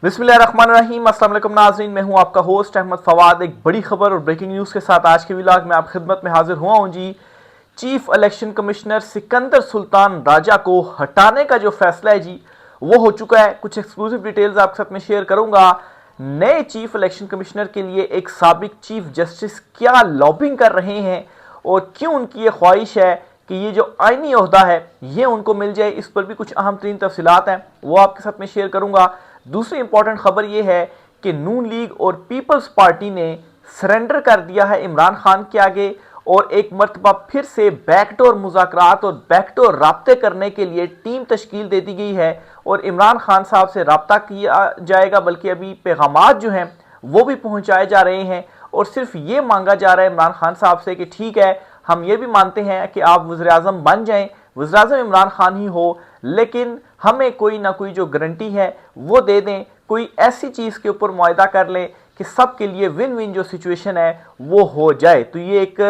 बिस्मिल्लाहिर्रहमानिर्रहीम। अस्सलाम वालेकुम नाज़रीन, मैं हूं आपका होस्ट अहमद फवाद। एक बड़ी खबर और ब्रेकिंग न्यूज़ के साथ आज के व्लॉग में आप खिदमत में हाजिर हुआ हूं जी। Chief election commissioner Sikandar Sultan Raja को हटाने का जो फैसला है जी वो हो चुका है। कुछ एक्सक्लूसिव डिटेल्स आपके साथ में शेयर करूंगा। नए चीफ इलेक्शन कमिश्नर के लिए एक साबिक चीफ जस्टिस क्या लॉबिंग कर रहे हैं और क्यों उनकी ये ख्वाहिश है कि ये जो आईनी ओहदा है ये उनको मिल जाए, इस पर भी कुछ अहम तरीन तफसीलात हैं, वो आपके साथ में शेयर करूंगा। दूसरी इंपॉर्टेंट खबर ये है कि नून लीग और पीपल्स पार्टी ने सरेंडर कर दिया है इमरान खान के आगे और एक मरतबा फिर से बैकडोर मुज़ाकरात और बैकडोर राब्ते करने के लिए टीम तश्कील दे दी गई है और इमरान खान साहब से रब्ता किया जाएगा, बल्कि अभी पैगामात जो हैं वो भी पहुंचाए जा रहे हैं और सिर्फ ये मांगा जा रहा है इमरान खान साहब से कि ठीक है, हम ये भी मानते हैं कि आप वज़ीर-ए-आज़म बन जाएं, वज़ीर-ए-आज़म इमरान खान ही हो, लेकिन हमें कोई ना कोई जो गारंटी है वो दे दें, कोई ऐसी चीज़ के ऊपर मुआहदा कर लें कि सबके लिए विन विन जो सिचुएशन है वो हो जाए। तो ये एक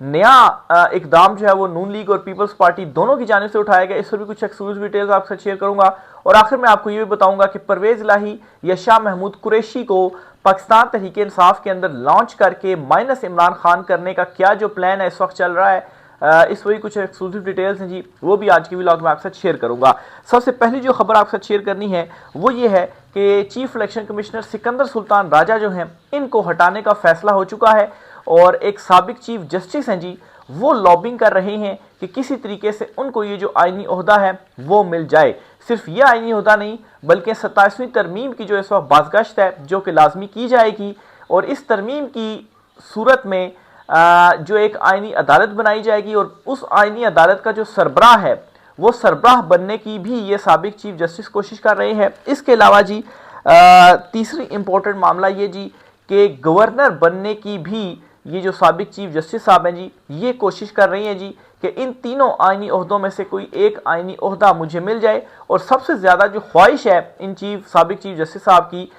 नया इकदाम जो है वो नून लीग और पीपल्स पार्टी दोनों की जानिब से उठाया गया। इस पर भी कुछ एक्सक्लूसिव डिटेल्स आपके साथ शेयर करूंगा और आखिर में आपको ये भी बताऊंगा कि परवेज इलाही या शाह महमूद कुरैशी को पाकिस्तान तहरीक इंसाफ के अंदर लॉन्च करके माइनस इमरान खान करने का क्या जो प्लान है इस वक्त चल रहा है, इस वही कुछ एक्सक्लूसिव डिटेल्स हैं जी, वो भी आज की व्लॉग में आपके साथ शेयर करूंगा। सबसे पहली जो खबर आपके साथ शेयर करनी है वो ये है कि chief election commissioner Sikandar Sultan Raja जो हैं इनको हटाने का फैसला हो चुका है और एक साबिक चीफ जस्टिस हैं जी वो लॉबिंग कर रहे हैं कि किसी तरीके से उनको ये जो आईनी ओहदा है वो मिल जाए। सिर्फ ये आईनी ओहदा नहीं बल्कि 27वीं तरमीम की जो इस वक्त बाज़गश्त है जो कि लाजमी की जाएगी और इस तरमीम की सूरत में जो एक आईनी अदालत बनाई जाएगी और उस आईनी अदालत का जो सरबराह है वो सरबराह बनने की भी ये साबिक चीफ जस्टिस कोशिश कर रहे हैं। इसके अलावा जी तीसरी इंपॉर्टेंट मामला ये जी कि गवर्नर बनने की भी ये जो साबिक चीफ जस्टिस साहब हैं जी ये कोशिश कर रही हैं जी कि इन तीनों आईनी ओहदों में से कोई एक आईनी ओहदा मुझे मिल जाए और सबसे ज़्यादा जो ख्वाहिश है इन साबिक चीफ जस्टिस साहब की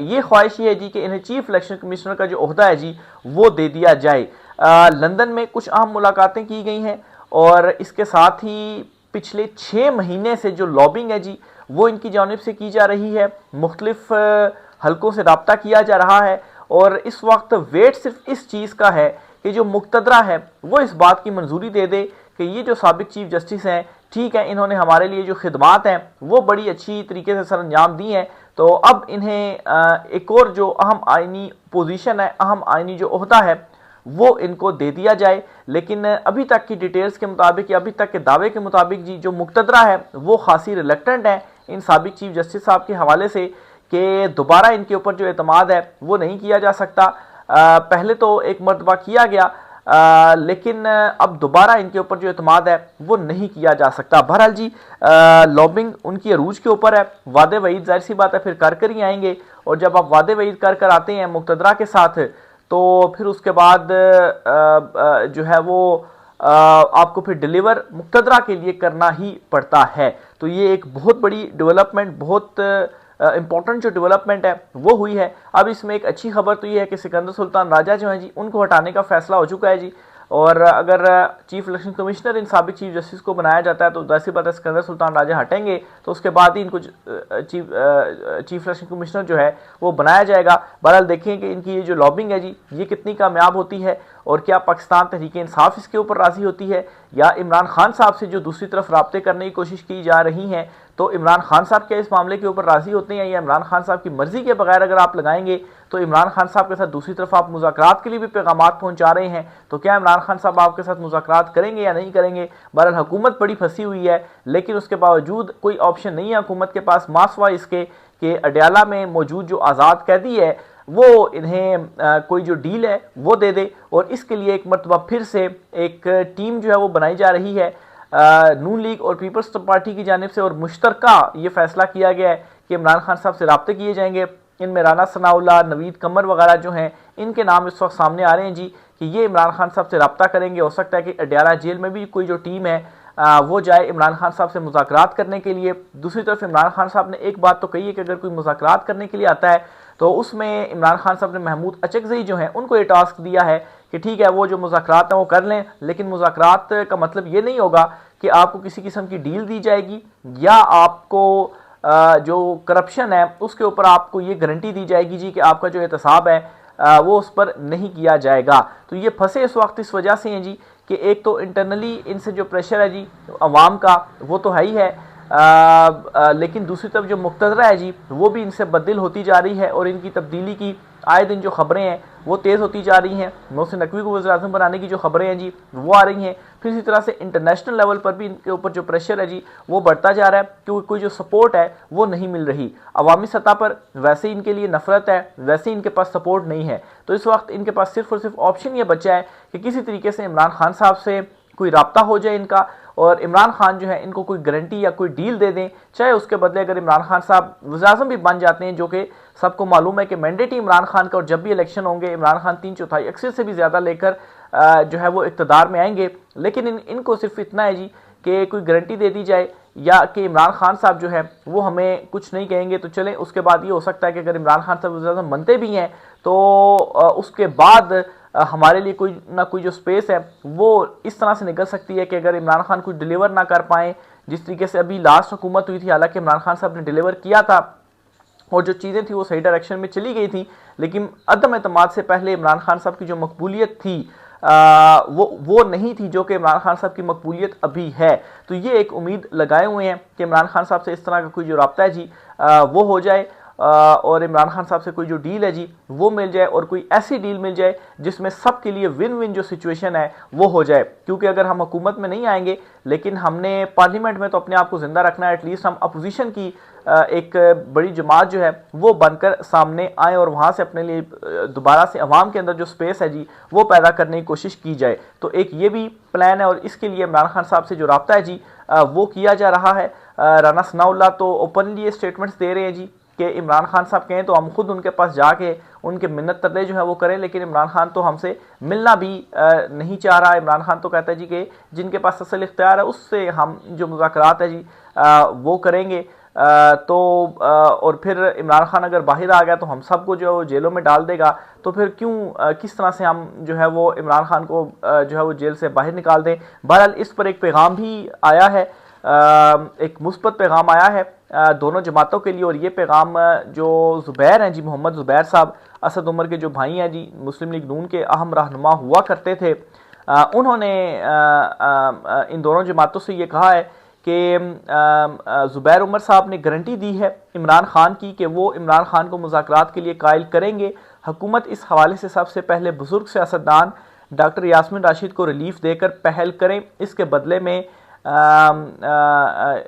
ये ख्वाहिश ये है जी कि इन्हें चीफ इलेक्शन कमिश्नर का जो ओहदा है जी वो दे दिया जाए। लंदन में कुछ अहम मुलाकातें की गई हैं और इसके साथ ही पिछले 6 महीने से जो लॉबिंग है जी वो इनकी जानिब से की जा रही है, मुख्तलिफ हलकों से रब्ता किया जा रहा है और इस वक्त वेट सिर्फ इस चीज़ का है कि जो मुक़तदरा है वो इस बात की मंजूरी दे दे कि ये जो साबिक चीफ जस्टिस हैं ठीक है, इन्होंने हमारे लिए जो खिदमात हैं वो बड़ी अच्छी तरीके से सर अंजाम दी हैं, तो अब इन्हें एक और जो अहम आईनी पोजीशन है, अहम आईनी जो ओहदा है वो इनको दे दिया जाए। लेकिन अभी तक की डिटेल्स के मुताबिक या अभी तक के दावे के मुताबिक जी जो मुक़तदरा है वो खासी रिलक्टेंट है इन साबिक चीफ जस्टिस साहब के हवाले से कि दोबारा इनके ऊपर जो एतमाद है वो नहीं किया जा सकता। पहले तो एक मरतबा किया गया लेकिन अब दोबारा इनके ऊपर जो एतमाद है वो नहीं किया जा सकता। बहरहाल जी लॉबिंग उनकी अरूज के ऊपर है, वादे वईद जाहिर सी बात है फिर कर ही आएंगे और जब आप वादे वईद कर आते हैं मुक़तदरा के साथ तो फिर उसके बाद जो है वो आपको फिर डिलीवर मुक़तदरा के लिए करना ही पड़ता है। तो ये एक बहुत बड़ी डेवलपमेंट, बहुत इंपॉर्टेंट जो डेवलपमेंट है वो हुई है। अब इसमें एक अच्छी खबर तो ये है कि सिकंदर सुल्तान राजा जो हैं जी उनको हटाने का फैसला हो चुका है जी और अगर चीफ इलेक्शन कमिश्नर इन साबिक चीफ जस्टिस को बनाया जाता है तो जाहिर सी बात है सिकंदर सुल्तान राजा हटेंगे तो उसके बाद ही इनको चीफ इलेक्शन कमिश्नर जो है वो बनाया जाएगा। बहरहाल देखें कि इनकी ये जो लॉबिंग है जी ये कितनी कामयाब होती है और क्या पाकिस्तान तहरीक इंसाफ इसके ऊपर राज़ी होती है या इमरान खान साहब से जो दूसरी तरफ राब्ते करने की कोशिश की जा रही हैं तो इमरान खान साहब क्या इस मामले के ऊपर राज़ी होते हैं या इमरान खान साहब की मर्ज़ी के बगैर अगर आप लगाएंगे तो इमरान खान साहब के साथ दूसरी तरफ आप मुज़ाकरात के लिए भी पैगामात पहुंचा रहे हैं तो क्या इमरान खान साहब आपके साथ मुज़ाकरात करेंगे या नहीं करेंगे। बहरहाल हुकूमत बड़ी फंसी हुई है लेकिन उसके बावजूद कोई ऑप्शन नहीं है हुकूमत के पास मासवा इसके कि अडयाला में मौजूद जो आज़ाद कैदी है वो इन्हें कोई जो डील है वो दे दे और इसके लिए एक मरतबा फिर से एक टीम जो है वो बनाई जा रही है नून लीग और पीपल्स पार्टी की जानिब से और मुश्तरका ये फैसला किया गया है कि इमरान खान साहब से रब्ते किए जाएंगे। इनमें राना सनाउल्लाह, नवीद कमर वगैरह जो हैं इनके नाम इस वक्त सामने आ रहे हैं जी कि ये इमरान खान साहब से रब्ता करेंगे। हो सकता है कि अडयाला जेल में भी कोई जो टीम है वो जाए इमरान खान साहब से मुज़ाकरात करने के लिए। दूसरी तरफ इमरान खान साहब ने एक बात तो कही है कि अगर कोई मुज़ाकरात करने के लिए आता है तो उसमें इमरान खान साहब ने महमूद अचकज़ई जो हैं उनको ये टास्क दिया है कि ठीक है वो जो मुज़ाकरात हैं वो कर लें, लेकिन मुज़ाकरात का मतलब ये नहीं होगा कि आपको किसी किस्म की डील दी जाएगी या आपको जो करप्शन है उसके ऊपर आपको ये गारंटी दी जाएगी जी कि आपका जो एहतसाब है वो उस पर नहीं किया जाएगा। तो ये फंसे इस वक्त इस वजह से हैं जी कि एक तो इंटरनली इनसे जो प्रेशर है जी अवाम का वो तो है ही है, लेकिन दूसरी तरफ जो मुक्तदरा है जी वो भी इनसे बददिल होती जा रही है और इनकी तब्दीली की आए दिन जो खबरें हैं वो तेज़ होती जा रही हैं। मोहसिन नकवी को वज़ीर-ए-आज़म बनाने की जो खबरें हैं जी वो आ रही हैं। फिर इसी तरह से इंटरनेशनल लेवल पर भी इनके ऊपर जो प्रेशर है जी वो बढ़ता जा रहा है क्योंकि कोई जो सपोर्ट है वो नहीं मिल रही। अवामी सतह पर वैसे ही इनके लिए नफरत है, वैसे ही इनके पास सपोर्ट नहीं है। तो इस वक्त इनके पास सिर्फ और सिर्फ ऑप्शन ये बचा है कि किसी तरीके से इमरान खान साहब से कोई राब्ता हो जाए इनका और इमरान खान जो है इनको कोई गारंटी या कोई डील दे दें, चाहे उसके बदले अगर इमरान खान साहब वज़ीर-ए-आज़म भी बन जाते हैं, जो कि सबको मालूम है कि मैंडेट ही इमरान खान का और जब भी इलेक्शन होंगे इमरान खान 3/4 अक्सर से भी ज़्यादा लेकर जो है वो इक़्तिदार में आएंगे। लेकिन इनको सिर्फ इतना है जी कि कोई गारंटी दे दी जाए या कि इमरान खान साहब जो है वो हमें कुछ नहीं कहेंगे तो चलें। उसके बाद ये हो सकता है कि अगर इमरान खान साहब वज़ीर-ए-आज़म बनते भी हैं तो उसके बाद हमारे लिए कोई ना कोई जो स्पेस है वो इस तरह से निकल सकती है कि अगर इमरान खान कुछ डिलीवर ना कर पाएँ, जिस तरीके से अभी लास्ट हुकूमत हुई थी, हालांकि इमरान खान साहब ने डिलीवर किया था और जो चीज़ें थी वो सही डायरेक्शन में चली गई थी, लेकिन अदम एतमाद से पहले इमरान खान साहब की जो मकबूलियत थी वो नहीं थी जो कि इमरान खान साहब की मकबूलियत अभी है। तो ये एक उम्मीद लगाए हुए हैं कि इमरान खान साहब से इस तरह का कोई जो राब्ता है जी वो हो जाए और इमरान खान साहब से कोई जो डील है जी वो मिल जाए और कोई ऐसी डील मिल जाए जिसमें सबके लिए विन विन जो सिचुएशन है वो हो जाए। क्योंकि अगर हम हुकूमत में नहीं आएंगे लेकिन हमने पार्लियामेंट में तो अपने आप को जिंदा रखना है, एटलीस्ट हम अपोजिशन की एक बड़ी जमात जो है वो बनकर सामने आए और वहाँ से अपने लिए दोबारा से अवाम के अंदर जो स्पेस है जी वो पैदा करने की कोशिश की जाए। तो एक ये भी प्लान है और इसके लिए इमरान खान साहब से जो राब्ता है जी वो किया जा रहा है। राना सनाउल्लाह तो ओपनली ये स्टेटमेंट्स दे रहे हैं जी कि इमरान खान साहब कहें तो हम खुद उनके पास जाके उनके मिन्नत तरले जो है वो करें, लेकिन इमरान खान तो हमसे मिलना भी नहीं चाह रहा। इमरान खान तो कहता है जी कि जिनके पास असल इख्तियार है उससे हम जो मुज़ाकरात है जी वो करेंगे। और फिर इमरान खान अगर बाहर आ गया तो हम सबको जो जेलों में डाल देगा, तो फिर क्यों किस तरह से हम जो है वो इमरान खान को जो है वो जेल से बाहर निकाल दें। बहरहाल इस पर एक पैगाम भी आया है, एक मुस्बत पैगाम आया है दोनों जमातों के लिए और ये पैगाम जो ज़ुबैर हैं जी, मोहम्मद ज़ुबैर साहब असद उमर के जो भाई हैं जी, मुस्लिम लीग नून के अहम रहनुमा हुआ करते थे, उन्होंने इन दोनों जमातों से ये कहा है कि ज़ुबैर उमर साहब ने गारंटी दी है इमरान खान की कि वो इमरान खान को मुज़ाकरात के लिए कायल करेंगे। हुकूमत इस हवाले से सबसे पहले बुज़ुर्ग सियासतदान डॉक्टर यास्मीन राशिद को रिलीफ देकर पहल करें। इसके बदले में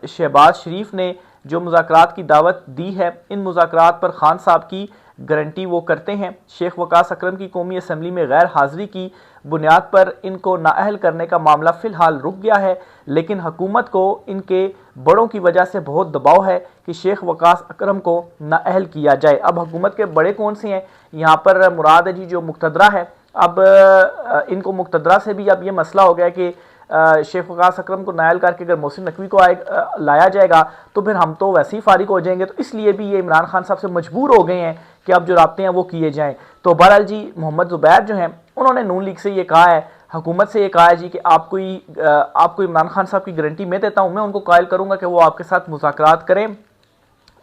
शहबाज शरीफ ने जो मुज़ाकरात की दावत दी है, इन मुज़ाकरात पर खान साहब की गारंटी वो करते हैं। शेख वकास अकरम की कौमी असम्बली में गैर हाज़िरी की बुनियाद पर इनको नाअहल करने का मामला फ़िलहाल रुक गया है, लेकिन हुकूमत को इनके बड़ों की वजह से बहुत दबाव है कि शेख वकास अकरम को नाअहल किया जाए। अब हुकूमत के बड़े कौन से हैं, यहाँ पर मुराद है जी जो मुक्तदरा है। अब इनको मुक्तदरा से भी अब ये मसला हो गया कि शेख वकास अकरम को नायल करके अगर मोहसिन नकवी को लाया जाएगा तो फिर हम तो वैसे ही फारिग हो जाएंगे। तो इसलिए भी ये इमरान खान साहब से मजबूर हो गए हैं कि अब जो राब्ते हैं वो किए जाएं। तो बहरहाल जी मोहम्मद ज़ुबैर जो हैं उन्होंने नून लीग से ये कहा है, हुकूमत से ये कहा है जी कि आपको इमरान खान साहब की गारंटी मैं देता हूँ, मैं उनको कायल करूँगा कि वो आपके साथ मुज़ाकरात करें।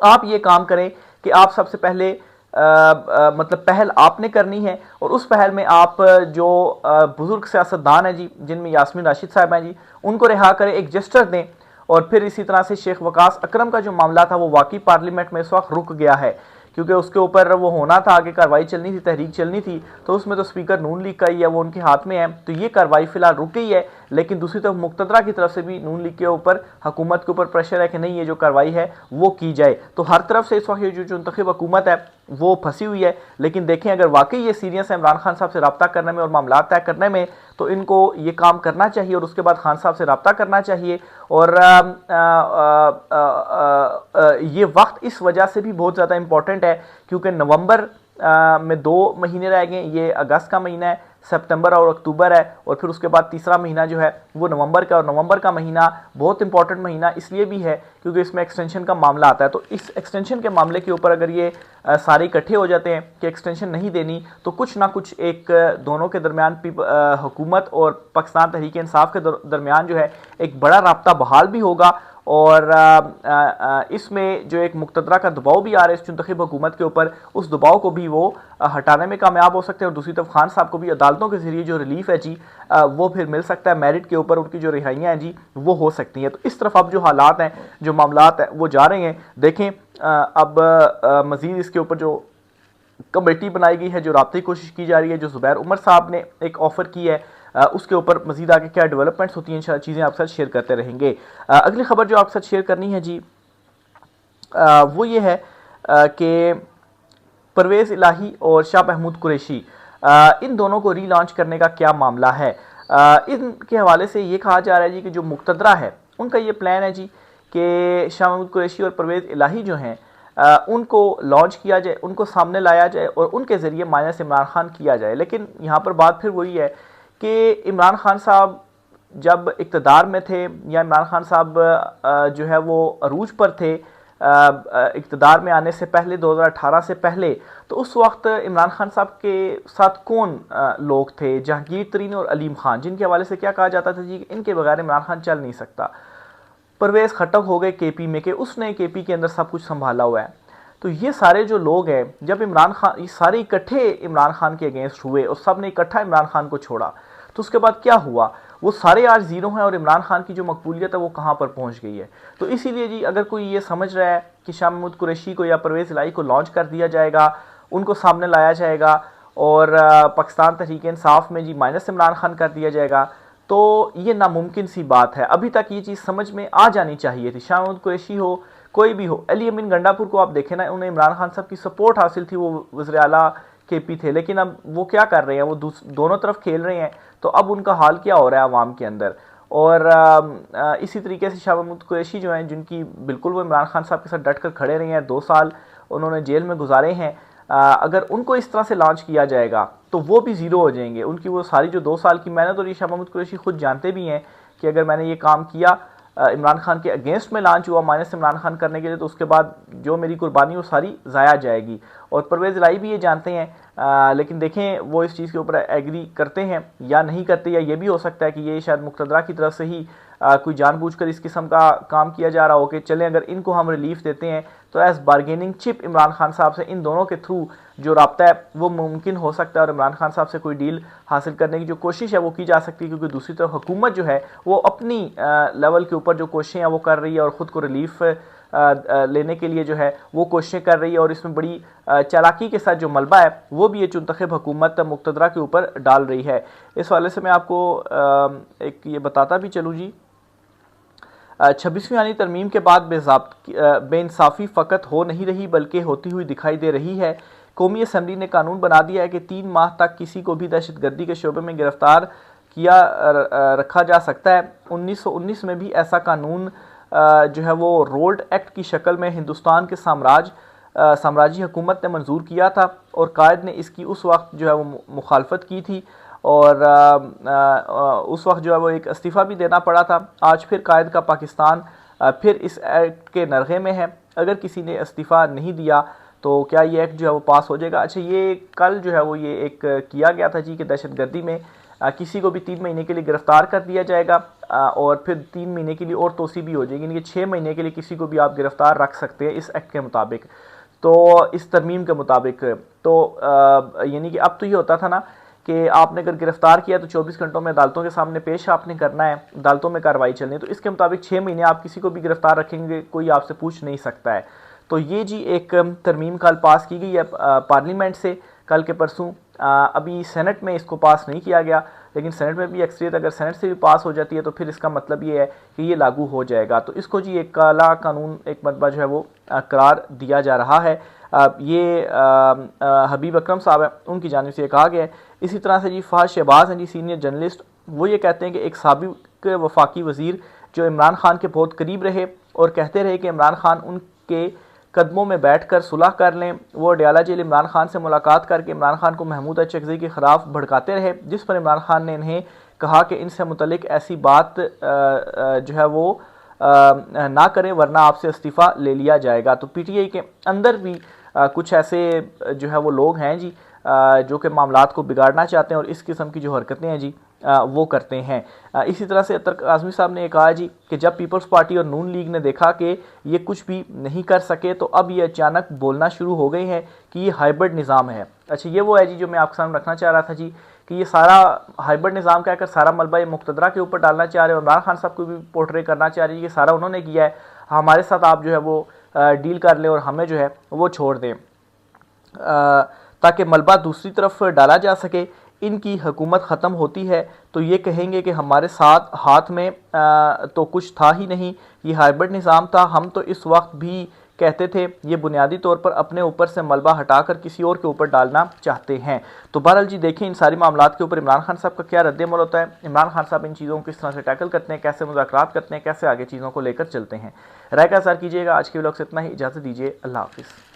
आप ये काम करें कि आप सबसे पहले मतलब पहल आपने करनी है और उस पहल में आप जो बुजुर्ग सियासतदान हैं जी, जिनमें यास्मीन राशिद साहब हैं जी, उनको रिहा करें, एक जस्टर दें। और फिर इसी तरह से शेख वकास अकरम का जो मामला था वो वाकई पार्लियामेंट में इस वक्त रुक गया है क्योंकि उसके ऊपर वो होना था, आगे कार्रवाई चलनी थी, तहरीक चलनी थी, तो उसमें तो स्पीकर नून लीग का ही है, वो उनके हाथ में है। तो ये कार्रवाई फिलहाल रुक गई है, लेकिन दूसरी तरफ मुक्तदरा की तरफ से भी नून लीग के ऊपर, हुकूमत के ऊपर प्रेशर है कि नहीं ये जो कार्रवाई है वो की जाए। तो हर तरफ से इस वक्त ये जो मुंतखब हुकूमत है वो फंसी हुई है। लेकिन देखें अगर वाकई ये सीरियस है इमरान खान साहब से रब्ता करने में और मामला तय करने में, तो इनको ये काम करना चाहिए और उसके बाद खान साहब से रब्ता करना चाहिए। और ये वक्त इस वजह से भी बहुत ज़्यादा इंपॉर्टेंट है क्योंकि नवंबर में 2 महीने रह गए, ये अगस्त का महीना है, सितंबर और अक्टूबर है, और फिर उसके बाद तीसरा महीना जो है वो नवंबर का, और नवंबर का महीना बहुत इंपॉर्टेंट महीना इसलिए भी है क्योंकि इसमें एक्सटेंशन का मामला आता है। तो इस एक्सटेंशन के मामले के ऊपर अगर ये सारे इकट्ठे हो जाते हैं कि एक्सटेंशन नहीं देनी, तो कुछ ना कुछ एक दोनों के दरमियान हुकूमत और पाकिस्तान तहरीक इंसाफ के दरमियान जो है एक बड़ा राब्ता बहाल भी होगा और इसमें जो एक मुक़तदरा का दबाव भी आ रहा है इस मुंतखब हुकूमत के ऊपर, उस दबाव को भी वो हटाने में कामयाब हो सकते हैं। और दूसरी तरफ खान साहब को भी अदालतों के ज़रिए जो रिलीफ है जी वो फिर मिल सकता है, मेरिट के ऊपर उनकी जो रिहाइयाँ हैं जी वो हो सकती हैं। तो इस तरफ अब जो हालात हैं, जो मामलात हैं वो जा रहे हैं। देखें अब मज़ीद इसके ऊपर जो कमेटी बनाई गई है, जो राब्ते की कोशिश की जा रही है, जो ज़ुबैर उमर साहब ने एक ऑफ़र की है, उसके ऊपर मज़ीद आगे क्या डेवलपमेंट्स होती हैं इंशाल्लाह चीज़ें आपके साथ शेयर करते रहेंगे। अगली खबर जो आपके साथ शेयर करनी है जी वो ये है कि परवेज़ इलाही और शाह महमूद कुरैशी इन दोनों को रीलॉन्च करने का क्या मामला है। इनके हवाले से ये कहा जा रहा है जी कि जो मुक़तदरा है उनका ये प्लान है जी कि शाह महमूद कुरैशी और परवेज़ इलाही जो हैं उनको लॉन्च किया जाए, उनको सामने लाया जाए और उनके ज़रिए माइनस इमरान खान किया जाए। लेकिन यहाँ पर बात फिर वही है कि इमरान खान साहब जब इक़्तिदार में थे या इमरान खान साहब जो है वो अरूज पर थे इक़्तिदार में आने से पहले, 2018 से पहले, तो उस वक्त इमरान खान साहब के साथ कौन लोग थे? जहांगीर तरीन और अलीम खान, जिनके हवाले से क्या कहा जाता था जी कि इनके बगैर इमरान खान चल नहीं सकता। परवेज़ खटक हो गए केपी में कि उसने केपी के अंदर सब कुछ संभाला हुआ है। तो ये सारे जो लोग हैं, जब इमरान खान, ये सारे इकट्ठे इमरान खान के अगेंस्ट हुए और सब ने इकट्ठा इमरान खान को छोड़ा, तो उसके बाद क्या हुआ? वो सारे आज ज़ीरो हैं और इमरान खान की जो मकबूलियत है वो कहाँ पर पहुँच गई है। तो इसीलिए जी अगर कोई ये समझ रहा है कि शाह महमूद कुरैशी को या परवेज़ इलाही को लॉन्च कर दिया जाएगा, उनको सामने लाया जाएगा और पाकिस्तान तहरीक इंसाफ में जी माइनस इमरान खान कर दिया जाएगा, तो ये नामुमकिन सी बात है। अभी तक ये चीज़ समझ में आ जानी चाहिए थी। शाह महमूद कुरैशी हो, कोई भी हो, अली अमीन गंडापुर को आप देखें ना, उन्हें इमरान खान साहब की सपोर्ट हासिल थी, वो वज़ीर आला केपी थे, लेकिन अब वो क्या कर रहे हैं? वो दोनों तरफ खेल रहे हैं। तो अब उनका हाल क्या हो रहा है अवाम के अंदर। और इसी तरीके से शाह महमूद कुरैशी जो हैं, जिनकी बिल्कुल वो इमरान खान साहब के साथ डट कर खड़े रहे हैं, 2 साल उन्होंने जेल में गुजारे हैं, अगर उनको इस तरह से लॉन्च किया जाएगा तो वो भी ज़ीरो हो जाएंगे। उनकी वो सारी जो 2 साल की मेहनत, और ये शाह महमूद कुरैशी खुद जानते भी हैं कि अगर मैंने ये काम किया, इमरान खान के अगेंस्ट में लॉन्च हुआ माइनस इमरान खान करने के लिए, तो उसके बाद जो मेरी कुर्बानी वो सारी ज़ाया जाएगी। और परवेज़ इलाही भी ये जानते हैं, लेकिन देखें वो इस चीज़ के ऊपर एग्री करते हैं या नहीं करते, या ये भी हो सकता है कि ये शायद मुक़तदरा की तरफ से ही कोई जानबूझकर इस किस्म का काम किया जा रहा हो कि चलें अगर इनको हम रिलीफ देते हैं तो as bargaining chip Imran Khan साहब से इन दोनों के थ्रू जो राब्ता है वो मुमकिन हो सकता है और इमरान खान साहब से कोई डील हासिल करने की जो कोशिश है वो की जा सकती है। क्योंकि दूसरी तरफ हुकूमत जो है वो अपनी लेवल के ऊपर जो कोशिशें हैं वो कर रही है और ख़ुद को रिलीफ लेने के लिए जो है वो कोशिशें कर रही है, और इसमें बड़ी चालाकी के साथ जो मलबा है वो भी ये मुंतखब हुकूमत मुक़तदरा के ऊपर डाल रही है। इस वाले से मैं आपको एक ये बताता भी चलूँ जी, 26वीं आनी तरमीम के बाद बेइंसाफ़ी फ़कत हो नहीं रही बल्कि होती हुई दिखाई दे रही है। कौमी असम्बली ने कानून बना दिया है कि 3 माह तक किसी को भी दहशतगर्दी के शोबे में गिरफ्तार किया रखा जा सकता है। 1919 में भी ऐसा कानून जो है वो रोल्ड एक्ट की शक्ल में हिंदुस्तान के साम्राज्य हुकूमत ने मंजूर किया था और कायद ने इसकी उस वक्त जो है वो मुखालफत की थी और उस वक्त जो है वो एक इस्तीफ़ा भी देना पड़ा था। आज फिर कायद का पाकिस्तान फिर इस एक्ट के नरगे में है। अगर किसी ने इस्तीफ़ा नहीं दिया तो क्या ये एक्ट जो है वो पास हो जाएगा? अच्छा, ये कल जो है वो ये एक किया गया था जी कि दहशतगर्दी में किसी को भी 3 महीने के लिए गिरफ़्तार कर दिया जाएगा और फिर 3 महीने के लिए और तोसी भी हो जाएगी, यानी कि 6 महीने के लिए किसी को भी आप गिरफ़्तार रख सकते हैं इस एक्ट के मुताबिक, तो इस तरमीम के मुताबिक। तो यानी कि अब तो ये होता था ना कि आपने अगर गिरफ्तार किया तो 24 घंटों में अदालतों के सामने पेश आपने करना है, अदालतों में कार्रवाई चलनी है। तो इसके मुताबिक 6 महीने आप किसी को भी गिरफ्तार रखेंगे, कोई आपसे पूछ नहीं सकता है। तो ये जी एक तरमीम कल पास की गई है पार्लियामेंट से, कल के परसों। अभी सेनेट में इसको पास नहीं किया गया, लेकिन सेनेट में भी अक्सरियत अगर सेनेट से भी पास हो जाती है तो फिर इसका मतलब ये है कि ये लागू हो जाएगा। तो इसको जी एक काला कानून एक मरतबा जो है वो करार दिया जा रहा है। ये हबीब अकरम साहब हैं, उनकी जानिब से कहा गया है। इसी तरह से जी फहद शहबाज हैं जी सीनियर जर्नलिस्ट, वो ये कहते हैं कि एक साबिक वफाकी वज़ीर जो इमरान खान के बहुत करीब रहे और कहते रहे कि इमरान खान उनके कदमों में बैठकर सुलह कर लें, वो अडयाला जेल इमरान खान से मुलाकात करके इमरान खान को महमूद अचकज़ई के ख़िलाफ़ भड़काते रहे, जिस पर इमरान खान ने इन्हें कहा कि इनसे मुतल्लिक ऐसी बात जो है वो ना करें वरना आपसे इस्तीफ़ा ले लिया जाएगा। तो पीटीआई के अंदर भी कुछ ऐसे जो है वो लोग हैं जी जो कि मामलात को बिगाड़ना चाहते हैं और इस किस्म की जो हरकतें हैं जी वो करते हैं। इसी तरह से अतर आज़मी साहब ने कहा जी कि जब पीपल्स पार्टी और नून लीग ने देखा कि ये कुछ भी नहीं कर सके तो अब ये अचानक बोलना शुरू हो गए हैं कि ये हाइब्रिड निज़ाम है। अच्छा, ये वो है जी जो मैं आपके सामने रखना चाह रहा था जी कि ये सारा हाइब्रिड निज़ाम कहकर सारा मलबा ये मुक़्तदरा के ऊपर डालना चाह रहे हैं, इमरान खान साहब को भी पोर्ट्रे करना चाह रही है, ये सारा उन्होंने किया है, हमारे साथ आप जो है वो डील कर लें और हमें जो है वो छोड़ दें ताकि मलबा दूसरी तरफ डाला जा सके। इनकी हुकूमत ख़त्म होती है तो ये कहेंगे कि हमारे साथ हाथ में तो कुछ था ही नहीं, ये हाइब्रिड निज़ाम था, हम तो इस वक्त भी कहते थे। ये बुनियादी तौर पर अपने ऊपर से मलबा हटाकर किसी और के ऊपर डालना चाहते हैं। तो बहरहाल जी देखें इन सारी मामलात के ऊपर इमरान खान साहब का क्या रद्द-ए-अमल होता है, इमरान खान साहब इन चीज़ों को किस तरह से टैकल करते हैं, कैसे मुज़ाकरात करते हैं, कैसे आगे चीज़ों को लेकर चलते हैं। राय का इज़हार कीजिएगा। आज के व्लॉग से इतना ही, इजाज़त दीजिए, अल्लाह हाफ़िज़।